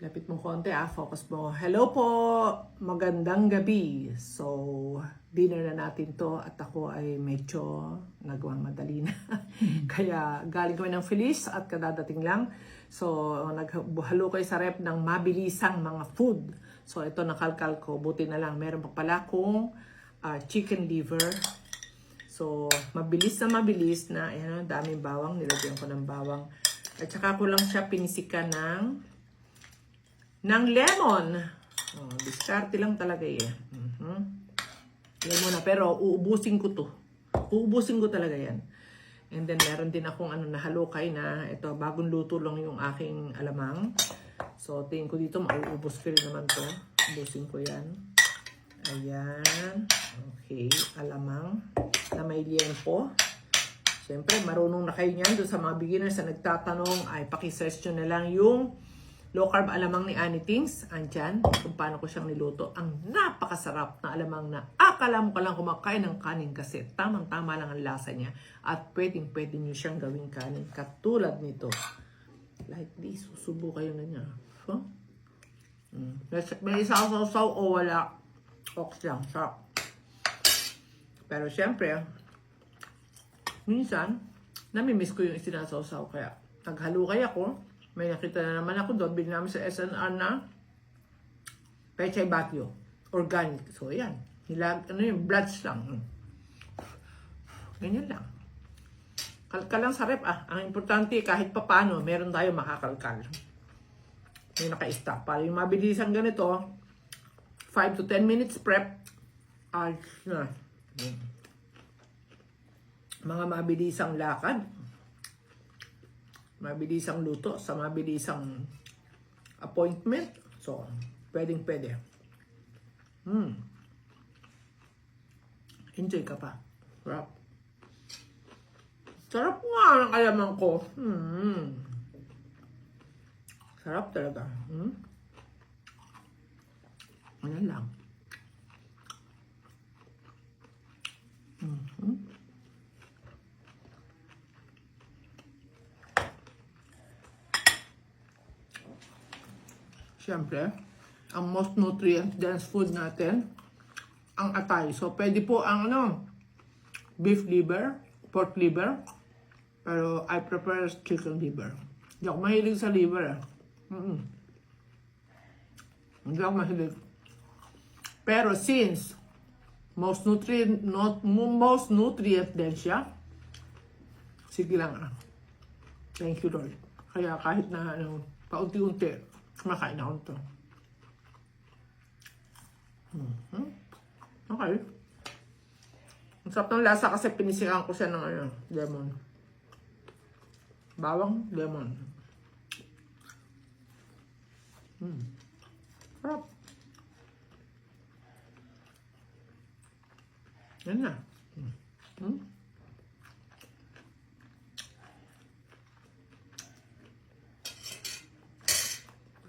Lapit mo konti focus mo. Hello po, magandang gabi. So, dinner na natin to at ako ay medyo nagmamadali na. Kaya galing kami ng Feliz at kadadating lang. So, naghalo kayo sa rep ng mabilisang mga food. So, ito nakalkal ko. Buti na lang, meron pa pala kong chicken liver. So, mabilis na, ayan, daming bawang. Nilagyan ko ng bawang. At saka ko lang siya pinisikan ng lemon. Oh, diskarte lang talaga eh. Yan muna. Pero uubusin ko to. Uubusin ko talaga yan. And then meron din akong nahalukay na ito, bagong luto lang yung aking alamang. So tingin ko dito, mauubos ko rin naman to. Ubusin ko yan. Ayan. Okay. Alamang na may liempo. Siyempre, marunong na kayo niyan. Doon sa mga beginners na nagtatanong, ay pakisearch nyo na lang yung low carb alamang ni Annie Tings. Andyan, kung paano ko siyang niluto. Ang napakasarap na alamang na akala mo ka lang kumakain ng kanin kasi tamang-tama lang ang lasa niya. At pwedeng-pwede nyo siyang gawing kanin. Katulad nito. Like this. Susubo kayo na niya. So, may isaw-saw o wala. Okay lang. Sarap. Pero syempre, minsan, namimiss ko yung isinasaw-saw. Kaya, naghalukay ako. May nakita na naman ako doon. Bili namin sa SNR na pechay batyo. Organic. So, yan. Bloods lang. Ganyan lang. Kalkal lang sa rep Ang importante, kahit pa paano, meron tayo makakalkal. May naka-stock. Para yung mabilisang ganito, 5 to 10 minutes prep. Mga mabilisang lakad. Mabilisang luto sa mabilisang appointment. So, pwedeng-pwede. Enjoy ka pa. Sarap. Sarap nga ang alamang ko. Sarap talaga. Ayan lang. Siyempre, ang most nutrient-dense food natin, ang atay. So, pwede po ang beef liver, pork liver, pero I prefer chicken liver. Hindi ako mahilig sa liver. Hindi ako mahilig. Pero since most nutrient dense siya, sige lang Thank you, Lord. Kaya kahit na paunti-unti, kumakain ako ito. Okay. Ang sarap ng lasa kasi pinisikan ko siya ng lemon. Bawang, lemon. Sarap. Yan na.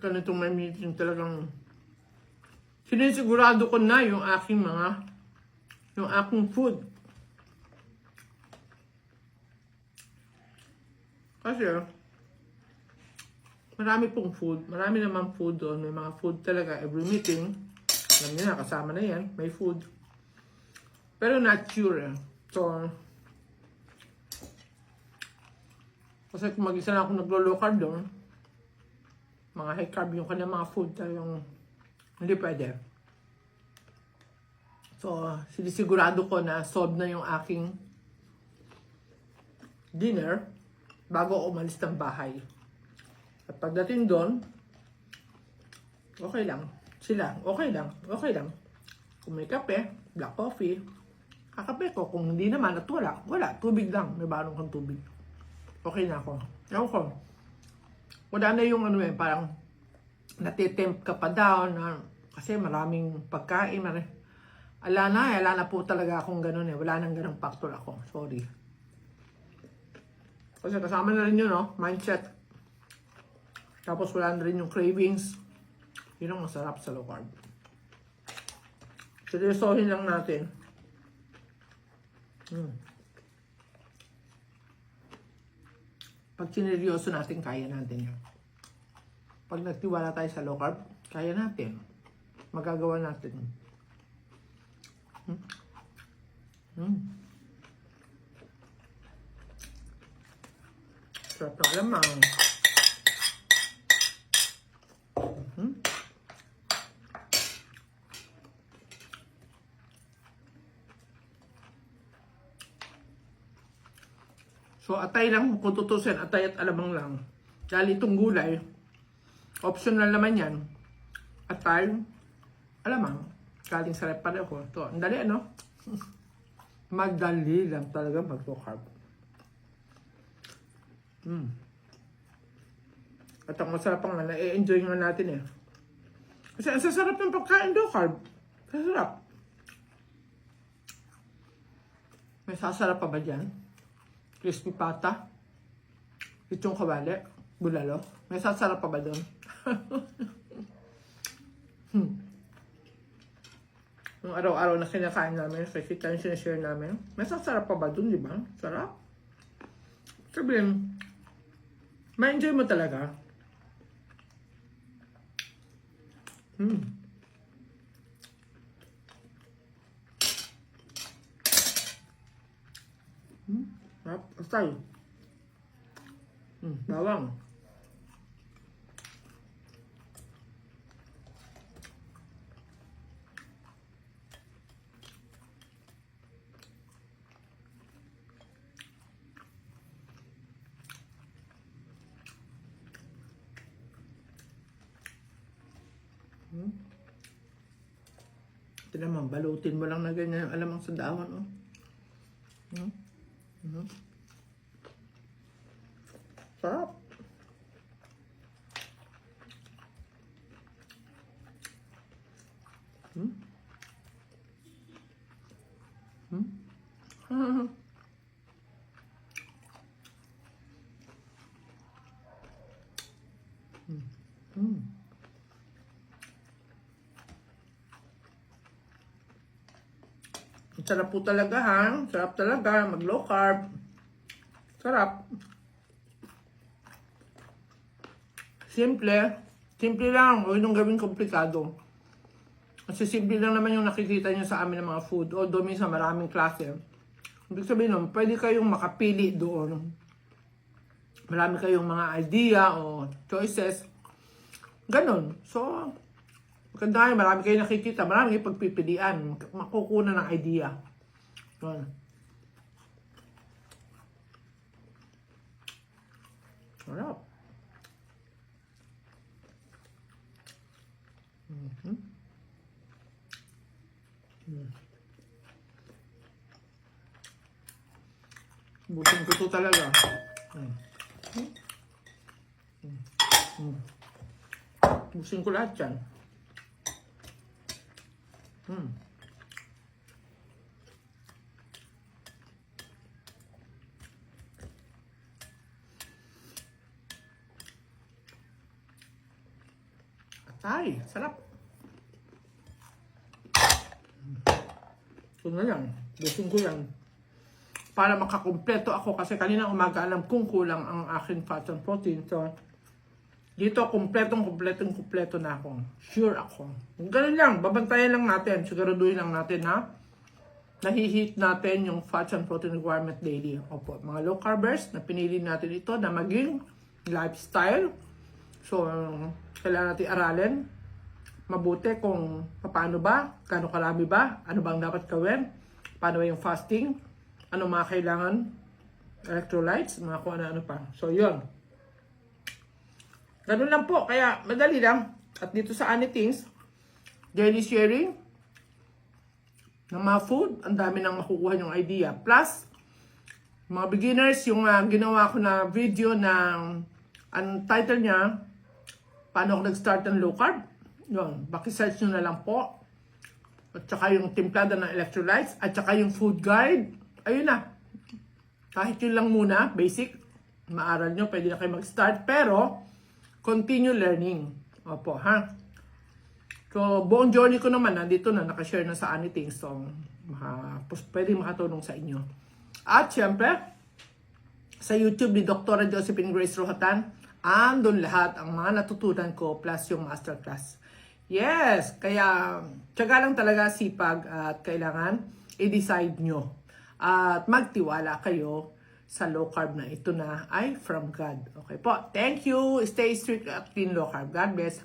Ganitong may meeting talagang sinisigurado ko na yung aking food. Kasi marami pong food. Marami naman food doon. May mga food talaga. Every meeting, alam niyo na, kasama na yan. May food. Pero not sure. So, kasi kung mag-isa na ako naglo-low carb doon, mga high carb yung kanyang mga food talagang hindi pwede. So, sinisigurado ko na solve na yung aking dinner bago ako umalis ng bahay. At pagdating doon, okay lang. Sila, okay lang. Kung may kape, black coffee, kakape ko. Kung hindi naman at wala. Tubig lang. May barong kang tubig. Okay na ako. Ewan ko. Wala na yung parang natitempt ka pa down kasi maraming pagkain. Ala na po talaga akong ganun Wala nang ganung factor ako. Sorry. Kasi kasama na rin yun, mindset. Tapos wala na rin yung cravings. Yun ang masarap sa low carb. Seryosohin lang natin. Pag sineryoso natin, kaya natin yun. Pag nagtiwala tayo sa low carb, kaya natin. Magagawa natin. Sarap ng alamang. So, atay lang, kung tutusin, atay at alamang lang. Dahil itong gulay, optional naman yan. Atay, alamang. Galing sa rep pareho. Ito, ang dali ano? Madali lang talaga mag-low carb. At ang masarap nga, na-enjoy nga natin eh. Kasi ang sasarap ng pagkain low carb. Sasarap. May sasarap pa ba dyan? Crispy pata, itong kawali, bulalo. May sasarap pa ba doon? Yung araw-araw na kinakain namin, kasi tayo sinashare namin, may sasarap pa ba doon, di ba? Sarap. Sabihin, ma-enjoy mo talaga. Astay. Bawang. Ito naman, balutin mo lang na ganyan yung alamang sa dahon, oh. Sarap. Sarap po talaga ha. Sarap talaga. Mag low carb. Sarap. Simple. Simple lang. Huwag nung gawing komplikado. Kasi simple lang naman yung nakikita nyo sa amin ng mga food. Although minsan maraming klase. Ibig sabihin nun, pwede kayong makapili doon. Marami kayong mga idea o choices. Ganon. So, maganda kayo. Marami kayong nakikita. Marami kayong pagpipilian. Makukuha ng idea. Ganon. Sarap. Busin ko to talaga. Busin ko lahat yan. Atay, sarap. Ito na lang. Busin ko yan. Para makakumpleto ako kasi kanina umaga alam kong kulang ang aking fat and protein. So, dito kumpleto na ako. Sure ako. Ganun lang, babantayan lang natin. Siguraduhin lang natin na nahihit natin yung fat and protein requirement daily. Opo, mga low carbers na pinili natin ito na maging lifestyle. So, kailangan natin aralin mabuti kung paano ba, kano karami ba, ano bang dapat gawin, paano ba yung fasting, ano mga kailangan, electrolytes, mga kung ano pa. So, yun. Ganun lang po. Kaya, madali lang. At dito sa Anythings, daily sharing ng mga food, ang dami nang makukuha yung idea. Plus, mga beginners, yung ginawa ko na video na, ang title niya, paano ako nag-start ng low carb. Yun, baki-search nyo na lang po. At saka yung timplada ng electrolytes, at saka yung food guide. Ayun na. Kahit yun lang muna, basic, maaral nyo, pwede na kayo mag-start. Pero, continue learning. Opo, ha? So, buong journey ko naman, nandito na, nakashare na sa Anythings. So, pwede makatulong sa inyo. At, syempre, sa YouTube ni Dr. Josephine Grace Rohatan, andun lahat ang mga natutunan ko plus yung masterclass. Yes, kaya tiyaga lang talaga, sipag, at kailangan i-decide nyo at magtiwala kayo sa low carb na ito na ay from God. Okay po, thank you. Stay strict at clean low carb. God bless.